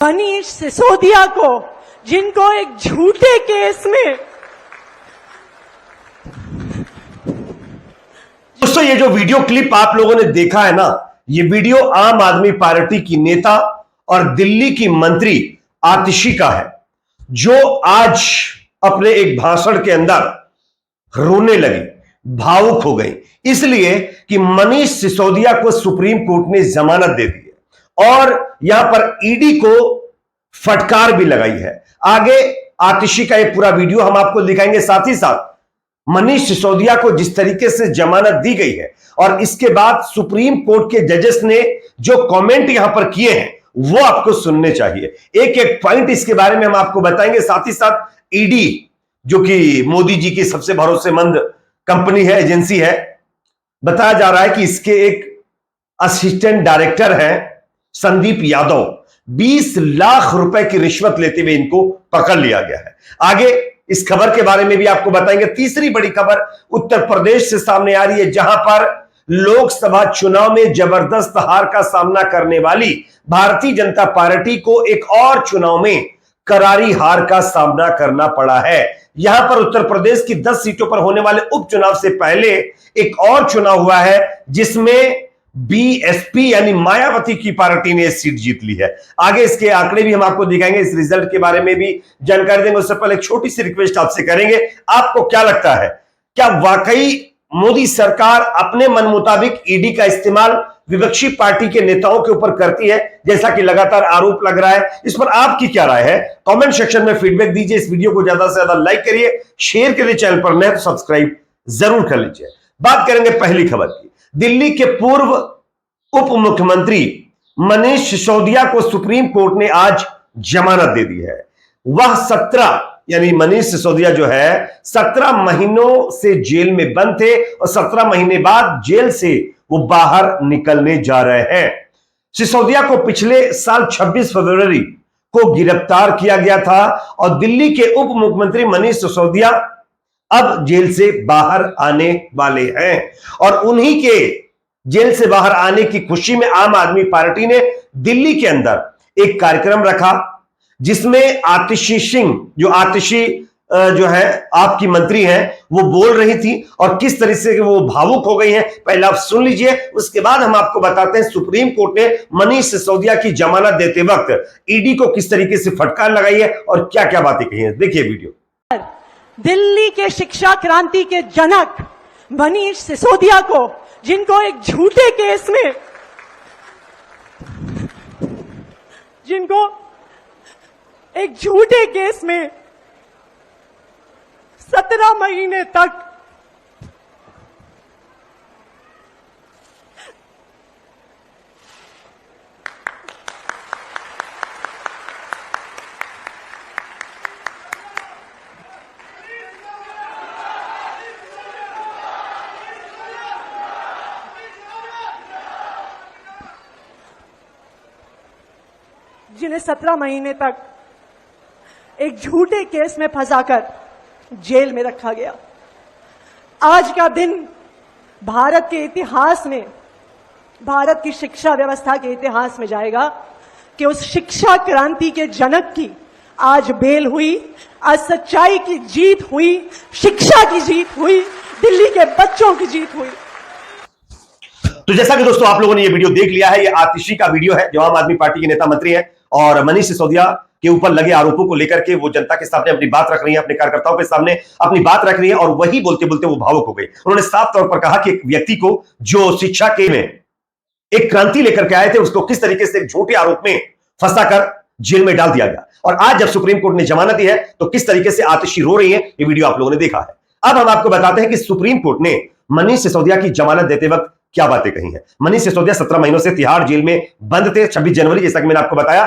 मनीष सिसोदिया को, जिनको एक झूठे केस में। दोस्तों, ये जो वीडियो क्लिप आप लोगों ने देखा है ना, ये वीडियो आम आदमी पार्टी की नेता और दिल्ली की मंत्री आतिशी का है, जो आज अपने एक भाषण के अंदर रोने लगी, भावुक हो गई, इसलिए कि मनीष सिसोदिया को सुप्रीम कोर्ट ने जमानत दे दी है और यहां पर ईडी को फटकार भी लगाई है। आगे आतिशी का एक पूरा वीडियो हम आपको दिखाएंगे, साथ ही साथ मनीष सिसोदिया को जिस तरीके से जमानत दी गई है और इसके बाद सुप्रीम कोर्ट के जजेस ने जो कमेंट यहां पर किए हैं वो आपको सुनने चाहिए। एक एक पॉइंट इसके बारे में हम आपको बताएंगे। साथ ही साथ ईडी, जो कि मोदी जी की सबसे भरोसेमंद कंपनी है, एजेंसी है, बताया जा रहा है कि इसके एक असिस्टेंट डायरेक्टर हैं संदीप यादव, 20 लाख रुपए की रिश्वत लेते हुए इनको पकड़ लिया गया है। आगे इस खबर के बारे में भी आपको बताएंगे। तीसरी बड़ी खबर उत्तर प्रदेश से सामने आ रही है, जहां पर लोकसभा चुनाव में जबरदस्त हार का सामना करने वाली भारतीय जनता पार्टी को एक और चुनाव में करारी हार का सामना करना पड़ा है। यहां पर उत्तर प्रदेश की 10 सीटों पर होने वाले उपचुनाव से पहले एक और चुनाव हुआ है, जिसमें बीएसपी यानी मायावती की पार्टी ने सीट जीत ली है। आगे इसके आंकड़े भी हम आपको दिखाएंगे, इस रिजल्ट के बारे में भी जानकारी देंगे। उससे पहले एक छोटी सी रिक्वेस्ट आपसे करेंगे, आपको क्या लगता है, क्या वाकई मोदी सरकार अपने मन मुताबिक ईडी का इस्तेमाल विपक्षी पार्टी के नेताओं के ऊपर करती है, जैसा कि लगातार आरोप लग रहा है? इस पर आपकी क्या राय है? कमेंट सेक्शन में फीडबैक दीजिए। इस वीडियो को ज्यादा से ज्यादा लाइक करिए, शेयर करिए, चैनल पर नए तो सब्सक्राइब जरूर कर लीजिए। बात करेंगे पहली खबर की। दिल्ली के पूर्व उप मुख्यमंत्री मनीष सिसोदिया को सुप्रीम कोर्ट ने आज जमानत दे दी है। वह 17 यानी मनीष सिसोदिया जो है 17 महीनों से जेल में बंद थे और 17 महीने बाद जेल से वो बाहर निकलने जा रहे हैं। सिसोदिया को पिछले साल 26 फरवरी को गिरफ्तार किया गया था और दिल्ली के उप मुख्यमंत्री मनीष सिसोदिया अब जेल से बाहर आने वाले हैं और उन्हीं के जेल से बाहर आने की खुशी में आम आदमी पार्टी ने दिल्ली के अंदर एक कार्यक्रम रखा, जिसमें आतिशी सिंह, आतिशी जो है आपकी मंत्री हैं, वो बोल रही थी और किस तरह से वो भावुक हो गई हैं, पहले आप सुन लीजिए। उसके बाद हम आपको बताते हैं सुप्रीम कोर्ट ने मनीष सिसोदिया की जमानत देते वक्त ईडी को किस तरीके से फटकार लगाई है और क्या क्या बातें कही हैं। देखिए वीडियो। दिल्ली के शिक्षा क्रांति के जनक मनीष सिसोदिया को, जिनको एक झूठे केस में, जिनको एक झूठे केस में 17 महीने तक जिन्हें 17 महीने तक एक झूठे केस में फंसाकर जेल में रखा गया। आज का दिन भारत के इतिहास में, भारत की शिक्षा व्यवस्था के इतिहास में जाएगा कि उस शिक्षा क्रांति के जनक की आज बेल हुई, आज सच्चाई की जीत हुई, शिक्षा की जीत हुई, दिल्ली के बच्चों की जीत हुई। तो जैसा कि दोस्तों आप लोगों ने ये वीडियो देख लिया है, ये आतिशी का वीडियो है, जो आम आदमी पार्टी के नेता मंत्री है और मनीष सिसोदिया के ऊपर लगे आरोपों को लेकर के वो जनता के सामने अपनी बात रख रही है, अपने कार्यकर्ताओं के सामने अपनी बात रख रही है और वही बोलते बोलते वो भावुक हो गई। उन्होंने साफ तौर पर कहा कि एक व्यक्ति को जो शिक्षा के में एक क्रांति लेकर के आए थे, उसको किस तरीके से एक झूठे आरोप में फंसाकर जेल में डाल दिया गया और आज जब सुप्रीम कोर्ट ने जमानत दी है तो किस तरीके से आतिशी रो रही है, ये वीडियो आप लोगों ने देखा है। अब हम आपको बताते हैं कि सुप्रीम कोर्ट ने मनीष सिसोदिया की जमानत देते वक्त क्या बातें कही हैं। मनीष सिसोदिया 17 महीनों से तिहाड़ जेल में बंद थे। 26 जनवरी, जैसा कि मैंने आपको बताया,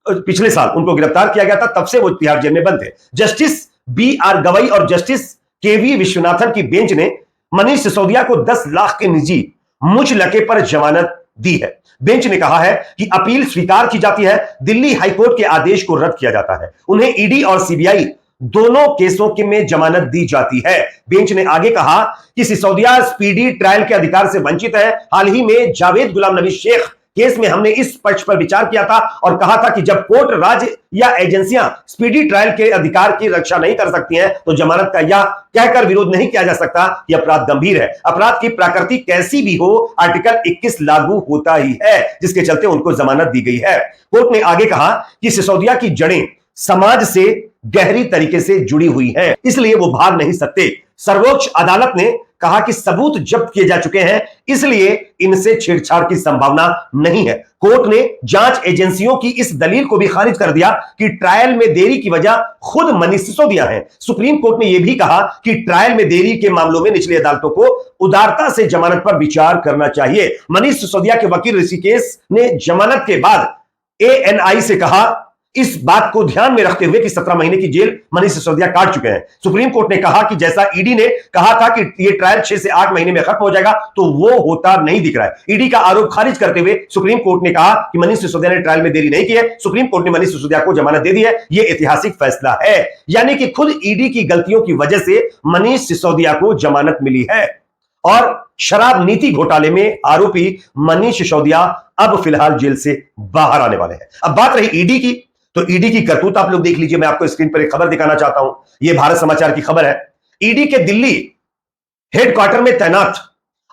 पिछले साल उनको गिरफ्तार किया गया था, तब से वो तिहाड़ जेल में बंद थे। जस्टिस BR गवई और जस्टिस KV विश्वनाथन की बेंच ने मनीष सिसोदिया को 10 लाख के निजी मुचलके पर जमानत दी है। बेंच ने कहा है कि अपील स्वीकार की जाती है, दिल्ली हाईकोर्ट के आदेश को रद्द किया जाता है, उन्हें ईडी और सीबीआई दोनों केसों के में जमानत दी जाती है। बेंच ने आगे कहा कि सिसोदिया स्पीडी ट्रायल के अधिकार से वंचित है। हाल ही में जावेद गुलाम नबी शेख केस में हमने इस पक्ष पर विचार किया था और कहा था कि जब कोर्ट, राज्य या एजेंसियां स्पीडी ट्रायल के अधिकार की रक्षा नहीं कर सकती हैं तो जमानत का यह कहकर विरोध नहीं किया जा सकता कि अपराध गंभीर है। अपराध की प्रकृति कैसी भी हो, आर्टिकल 21 लागू होता ही है, जिसके चलते उनको जमानत दी गई है। कोर्ट ने आगे कहा कि सिसोदिया की जड़ें समाज से गहरी तरीके से जुड़ी हुई हैं, इसलिए वो भाग नहीं सकते। सर्वोच्च अदालत ने कहा कि सबूत जब्त किए जा चुके हैं, इसलिए इनसे छेड़छाड़ की संभावना नहीं है। कोर्ट ने जांच एजेंसियों की इस दलील को भी खारिज कर दिया कि ट्रायल में देरी की वजह खुद मनीष सिसोदिया है। सुप्रीम कोर्ट ने यह भी कहा कि ट्रायल में देरी के मामलों में निचली अदालतों को उदारता से जमानत पर विचार करना चाहिए। मनीष सिसोदिया के वकील ऋषिकेश ने जमानत के बाद ANI से कहा, इस बात को ध्यान में रखते हुए कि 17 महीने की जेल मनीष सिसोदिया काट चुके हैं। सुप्रीम कोर्ट ने कहा कि जैसा ईडी ने कहा था कि यह ट्रायल 6 से 8 महीने में खत्म हो जाएगा, तो वो होता नहीं दिख रहा है। ईडी का आरोप खारिज करते हुए सुप्रीम कोर्ट ने कहा कि मनीष सिसोदिया ने ट्रायल में देरी नहीं की है। सुप्रीम कोर्ट ने मनीष सिसोदिया को जमानत दे दी है। यह ऐतिहासिक फैसला है, यानी कि खुद ईडी की गलतियों की वजह से मनीष सिसोदिया को जमानत मिली है। और शराब नीति घोटाले में आरोपी मनीष सिसोदिया अब फिलहाल जेल से बाहर आने वाले हैं। अब बात रही ईडी की, तो ईडी की करतूत आप लोग देख लीजिए। मैं आपको स्क्रीन पर एक खबर दिखाना चाहता हूं, यह भारत समाचार की खबर है। ईडी के दिल्ली हेडक्वार्टर में तैनात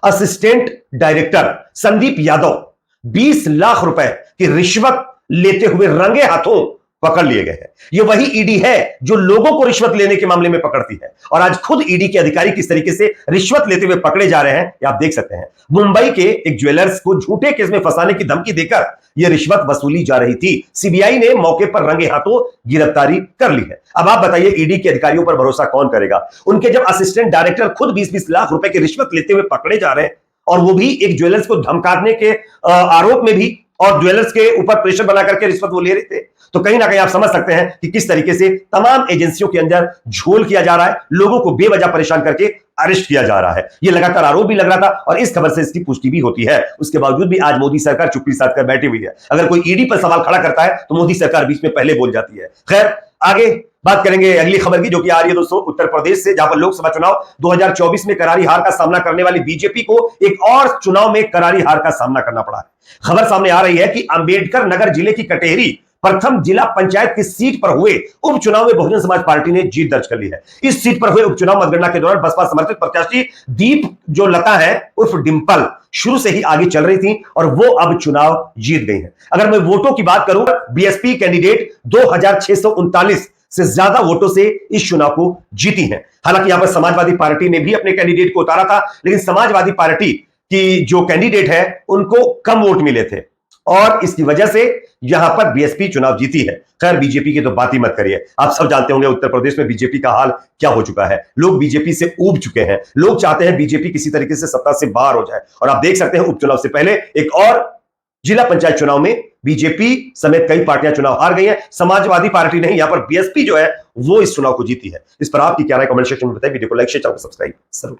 असिस्टेंट डायरेक्टर संदीप यादव 20 लाख रुपए की रिश्वत लेते हुए रंगे हाथों पकड़ लिए गए हैं। यह वही ईडी है जो लोगों को रिश्वत लेने के मामले में पकड़ती है, और आज खुद ईडी के अधिकारी किस तरीके से रिश्वत लेते हुए पकड़े जा रहे हैं, यह आप देख सकते हैं। मुंबई के एक ज्वेलर्स को झूठे केस में फंसाने की धमकी देकर यह रिश्वत वसूली जा रही थी। सीबीआई ने मौके पर रंगे हाथों गिरफ्तारी कर ली है। अब आप बताइए, ईडी के अधिकारियों पर भरोसा कौन करेगा? उनके जब असिस्टेंट डायरेक्टर खुद 20-20 लाख रुपए की रिश्वत लेते हुए पकड़े जा रहे हैं, और वो भी एक ज्वेलर्स को धमकाने के आरोप में भी, और ज्वेलर्स के ऊपर प्रेशर बना करके रिश्वत वो ले रहे थे, तो कहीं ना कहीं आप समझ सकते हैं कि किस तरीके से तमाम एजेंसियों के अंदर झोल किया जा रहा है, लोगों को बेवजह परेशान करके अरेस्ट किया जा रहा है। यह लगातार आरोप भी लग रहा था और इस खबर से इसकी पुष्टि भी होती है। उसके बावजूद भी आज मोदी सरकार चुप्पी साध कर बैठी हुई है। अगर कोई ईडी पर सवाल खड़ा करता है तो मोदी सरकार बीच में पहले बोल जाती है। खैर, आगे बात करेंगे अगली खबर की, जो कि आ रही है दोस्तों उत्तर प्रदेश से, जहां पर लोकसभा चुनाव 2024 में करारी हार का सामना करने वाली बीजेपी को एक और चुनाव में करारी हार का सामना करना पड़ा है। खबर सामने आ रही है कि अंबेडकर नगर जिले की कटेहरी प्रथम जिला पंचायत की सीट पर हुए उपचुनाव में बहुजन समाज पार्टी ने जीत दर्ज कर ली है। इस सीट पर हुए उपचुनाव मतगणना के दौरान बसपा समर्थित प्रत्याशी दीप जो लता है उर्फ डिंपल शुरू से ही आगे चल रही थी और वो अब चुनाव जीत गई है। अगर मैं वोटों की बात करूं, बीएसपी कैंडिडेट 2639 से ज्यादा वोटों से इस चुनाव को जीती है। हालांकि यहां पर समाजवादी पार्टी ने भी अपने कैंडिडेट को उतारा था, लेकिन समाजवादी पार्टी की जो कैंडिडेट है उनको कम वोट मिले थे और इसकी वजह से यहां पर बीएसपी चुनाव जीती है। खैर, बीजेपी की तो बात ही मत करिए। आप सब जानते होंगे उत्तर प्रदेश में बीजेपी का हाल क्या हो चुका है। लोग बीजेपी से ऊब चुके हैं। लोग चाहते हैं बीजेपी किसी तरीके से सत्ता से बाहर हो जाए। और आप देख सकते हैं उपचुनाव से पहले एक और जिला पंचायत चुनाव में बीजेपी समेत कई पार्टियां चुनाव हार गई हैं। समाजवादी पार्टी नहीं, यहां पर बीएसपी जो है वो इस चुनाव को जीती है। इस पर आपकी क्या राय, कमेंट सेक्शन में बताइए। वीडियो को लाइक शेयर, चैनल को सब्सक्राइब जरूर।